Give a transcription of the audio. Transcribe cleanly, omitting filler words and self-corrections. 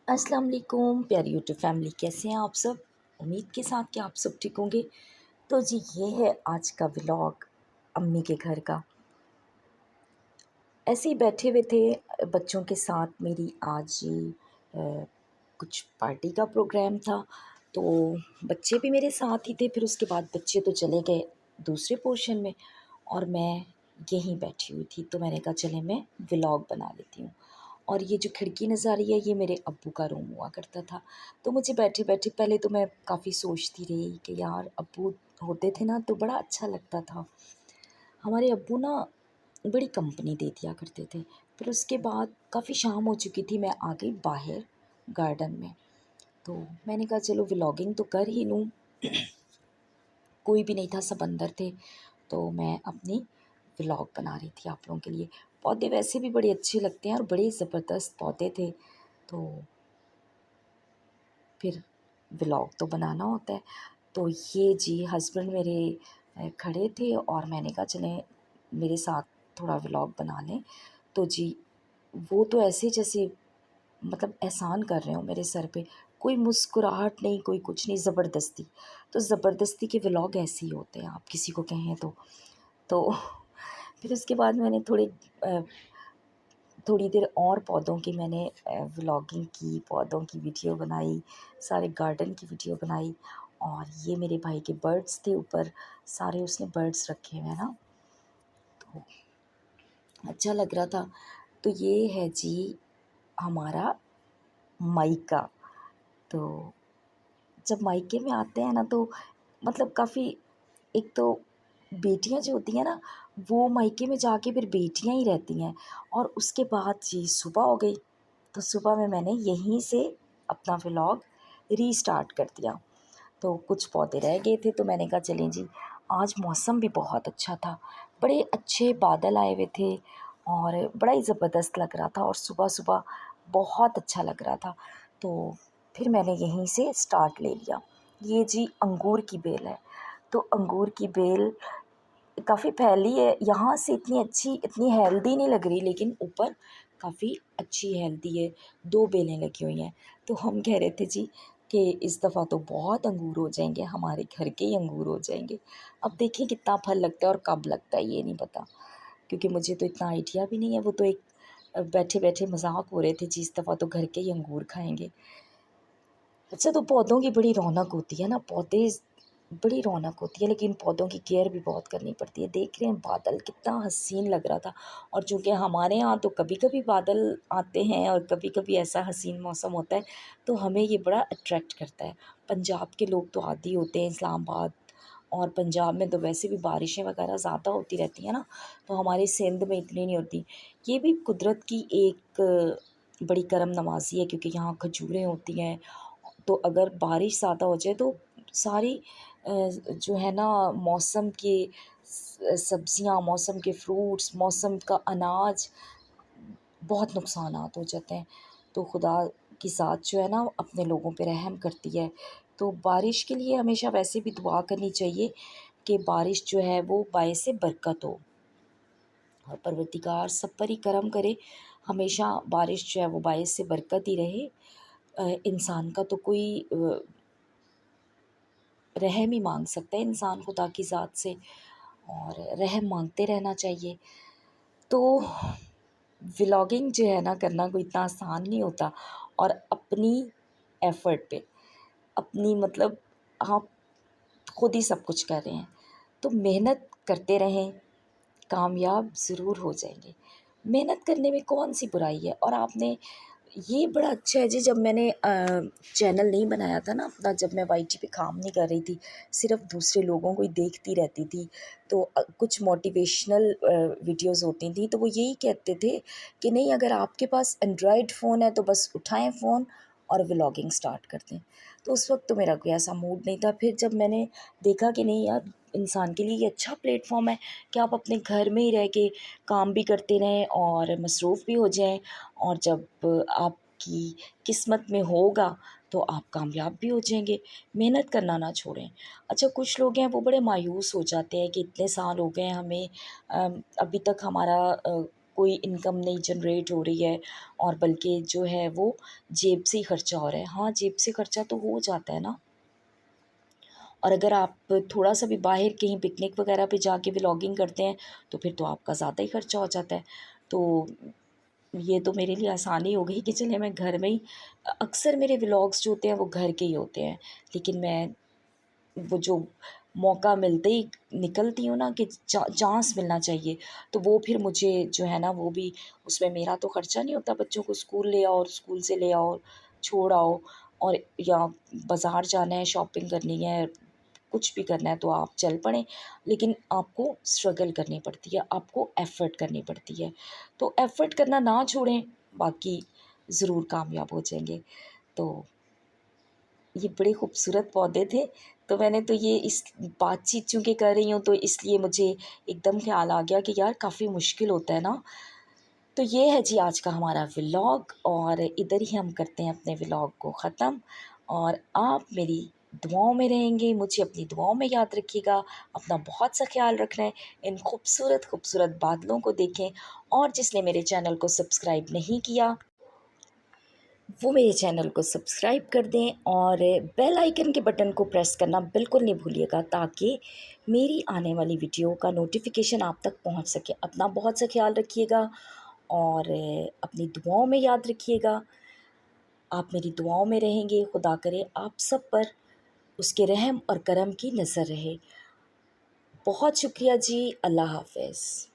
अस्सलाम वालेकुम प्यारी यूट्यूब फैमिली, कैसे हैं आप सब। उम्मीद के साथ कि आप सब ठीक होंगे। तो जी ये है आज का व्लॉग अम्मी के घर का। ऐसे ही बैठे हुए थे बच्चों के साथ। मेरी आज कुछ पार्टी का प्रोग्राम था, तो बच्चे भी मेरे साथ ही थे। फिर उसके बाद बच्चे तो चले गए दूसरे पोर्शन में और मैं यहीं बैठी हुई थी। तो मैंने कहा चले मैं व्लॉग बना लेती हूँ। और ये जो खिड़की नज़र आ रही है ये मेरे अब्बू का रूम हुआ करता था। तो मुझे बैठे बैठे पहले तो मैं काफ़ी सोचती रही कि यार अब्बू होते थे ना तो बड़ा अच्छा लगता था। हमारे अब्बू ना बड़ी कंपनी दे दिया करते थे। फिर उसके बाद काफ़ी शाम हो चुकी थी, मैं आ गई बाहर गार्डन में। तो मैंने कहा चलो व्लॉगिंग तो कर ही लूँ। कोई भी नहीं था, सब अंदर थे। तो मैं अपनी व्लॉग बना रही थी आप लोगों के लिए। पौधे वैसे भी बड़े अच्छे लगते हैं और बड़े ज़बरदस्त पौधे थे। तो फिर व्लॉग तो बनाना होता है। तो ये जी हस्बैंड मेरे खड़े थे और मैंने कहा चलें मेरे साथ थोड़ा व्लॉग बना लें। तो जी वो तो ऐसे जैसे मतलब एहसान कर रहे हो मेरे सर पे। कोई मुस्कुराहट नहीं, कोई कुछ नहीं, ज़बरदस्ती। तो ज़बरदस्ती के व्लॉग ऐसे ही होते हैं, आप किसी को कहें तो। तो फिर उसके बाद मैंने थोड़ी देर और पौधों की मैंने व्लॉगिंग की, पौधों की वीडियो बनाई, सारे गार्डन की वीडियो बनाई। और ये मेरे भाई के बर्ड्स थे ऊपर, सारे उसने बर्ड्स रखे हुए हैं ना, तो अच्छा लग रहा था। तो ये है जी हमारा मायका। तो जब मायके में आते हैं ना तो मतलब काफ़ी, एक तो बेटियां जो होती हैं ना वो मायके में जाके फिर बेटियां ही रहती हैं। और उसके बाद जी सुबह हो गई। तो सुबह में मैंने यहीं से अपना व्लॉग रीस्टार्ट कर दिया। तो कुछ पौधे रह गए थे तो मैंने कहा चलें जी, आज मौसम भी बहुत अच्छा था, बड़े अच्छे बादल आए हुए थे और बड़ा ही ज़बरदस्त लग रहा था और सुबह सुबह बहुत अच्छा लग रहा था। तो फिर मैंने यहीं से स्टार्ट ले लिया। ये जी अंगूर की बेल है। तो अंगूर की बेल काफ़ी फैली है, यहाँ से इतनी अच्छी इतनी हेल्दी नहीं लग रही, लेकिन ऊपर काफ़ी अच्छी हेल्दी है। 2 बेलें लगी हुई हैं। तो हम कह रहे थे जी कि इस दफ़ा तो बहुत अंगूर हो जाएंगे, हमारे घर के ही अंगूर हो जाएंगे। अब देखें कितना फल लगता है और कब लगता है ये नहीं पता, क्योंकि मुझे तो इतना आइडिया भी नहीं है। वो तो एक बैठे बैठे मजाक हो रहे थे जी, इस दफ़ा तो घर के ही अंगूर खाएंगे। अच्छा, तो पौधों की बड़ी रौनक होती है ना, पौधे बड़ी रौनक होती है, लेकिन पौधों की केयर भी बहुत करनी पड़ती है। देख रहे हैं बादल कितना हसीन लग रहा था। और चूँकि हमारे यहाँ तो कभी कभी बादल आते हैं और कभी कभी ऐसा हसीन मौसम होता है, तो हमें ये बड़ा अट्रैक्ट करता है। पंजाब के लोग तो आदी होते हैं, इस्लामाबाद और पंजाब में तो वैसे भी बारिशें वगैरह ज़्यादा होती रहती हैं ना, तो हमारे सिंध में इतनी नहीं होती। ये भी कुदरत की एक बड़ी करम नवाज़ी है, क्योंकि यहाँ खजूरें होती हैं। तो अगर बारिश ज़्यादा हो जाए तो सारी जो है ना मौसम के सब्जियां, मौसम के फ्रूट्स, मौसम का अनाज, बहुत नुकसानात हो जाते हैं। तो खुदा की ज़ात जो है ना अपने लोगों पे रहम करती है। तो बारिश के लिए हमेशा वैसे भी दुआ करनी चाहिए कि बारिश जो है वो बायसे बरकत हो और परवरदिगार सब पर ही करम करे। हमेशा बारिश जो है वो बायस से बरकत ही रहे। इंसान का तो कोई रहम ही मांग सकता है इंसान खुदा की ज़ात से, और रहम मांगते रहना चाहिए। तो व्लॉगिंग जो है ना करना कोई इतना आसान नहीं होता। और अपनी एफ़र्ट पे, अपनी मतलब आप खुद ही सब कुछ कर रहे हैं, तो मेहनत करते रहें, कामयाब ज़रूर हो जाएंगे। मेहनत करने में कौन सी बुराई है। और आपने ये बड़ा अच्छा है जी, जब मैंने चैनल नहीं बनाया था ना अपना, जब मैं वाईटी पे काम नहीं कर रही थी, सिर्फ दूसरे लोगों को ही देखती रहती थी, तो कुछ मोटिवेशनल वीडियोस होती थी, तो वो यही कहते थे कि नहीं, अगर आपके पास एंड्रॉयड फ़ोन है तो बस उठाएं फ़ोन और व्लॉगिंग स्टार्ट कर दें। तो उस वक्त तो मेरा कोई ऐसा मूड नहीं था। फिर जब मैंने देखा कि नहीं यार, इंसान के लिए ये अच्छा प्लेटफॉर्म है कि आप अपने घर में ही रह के काम भी करते रहें और मसरूफ़ भी हो जाएं, और जब आपकी किस्मत में होगा तो आप कामयाब भी हो जाएंगे। मेहनत करना ना छोड़ें। अच्छा, कुछ लोग हैं वो बड़े मायूस हो जाते हैं कि इतने साल हो गए हमें, अभी तक हमारा कोई इनकम नहीं जनरेट हो रही है और बल्कि जो है वो जेब से ही खर्चा हो रहा है। हाँ, जेब से खर्चा तो हो जाता है ना। और अगर आप थोड़ा-सा भी बाहर कहीं पिकनिक वगैरह पे जाके व्लॉगिंग करते हैं, तो फिर तो आपका ज़्यादा ही खर्चा हो जाता है। तो ये तो मेरे लिए आसानी हो गई कि चलिए मैं घर में ही अक्सर मेरे व्लॉग्स जो होते हैं वो घर के ही होते हैं। लेकिन मैं वो जो मौका मिलते ही निकलती हूँ ना कि चांस मिलना चाहिए, तो वो फिर मुझे जो है ना वो भी उसमें मेरा तो खर्चा नहीं होता, बच्चों को स्कूल ले आओ, स्कूल से ले आओ, छोड़ आओ और या बाज़ार जाना है, शॉपिंग करनी है, कुछ भी करना है तो आप चल पड़ें। लेकिन आपको स्ट्रगल करनी पड़ती है, आपको एफ़र्ट करनी पड़ती है। तो एफ़र्ट करना ना छोड़ें, बाकी ज़रूर कामयाब हो जाएँगे। तो ये बड़े खूबसूरत पौधे थे, तो मैंने तो ये इस बातचीत चूँकि कर रही हूँ तो इसलिए मुझे एकदम ख़्याल आ गया कि यार काफ़ी मुश्किल होता है ना। तो ये है जी आज का हमारा व्लॉग और इधर ही हम करते हैं अपने व्लॉग को ख़त्म और आप मेरी दुआओं में रहेंगे, मुझे अपनी दुआओं में याद रखिएगा, अपना बहुत सा ख़्याल रखना है, इन खूबसूरत बादलों को देखें और जिसने मेरे चैनल को सब्सक्राइब नहीं किया वो मेरे चैनल को सब्सक्राइब कर दें और बेल आइकन के बटन को प्रेस करना बिल्कुल नहीं भूलिएगा ताकि मेरी आने वाली वीडियो का नोटिफिकेशन आप तक पहुंच सके। अपना बहुत सा ख्याल रखिएगा और अपनी दुआओं में याद रखिएगा। आप मेरी दुआओं में रहेंगे, खुदा करे आप सब पर उसके रहम और करम की नज़र रहे। बहुत शुक्रिया जी, अल्लाह हाफ़िज़।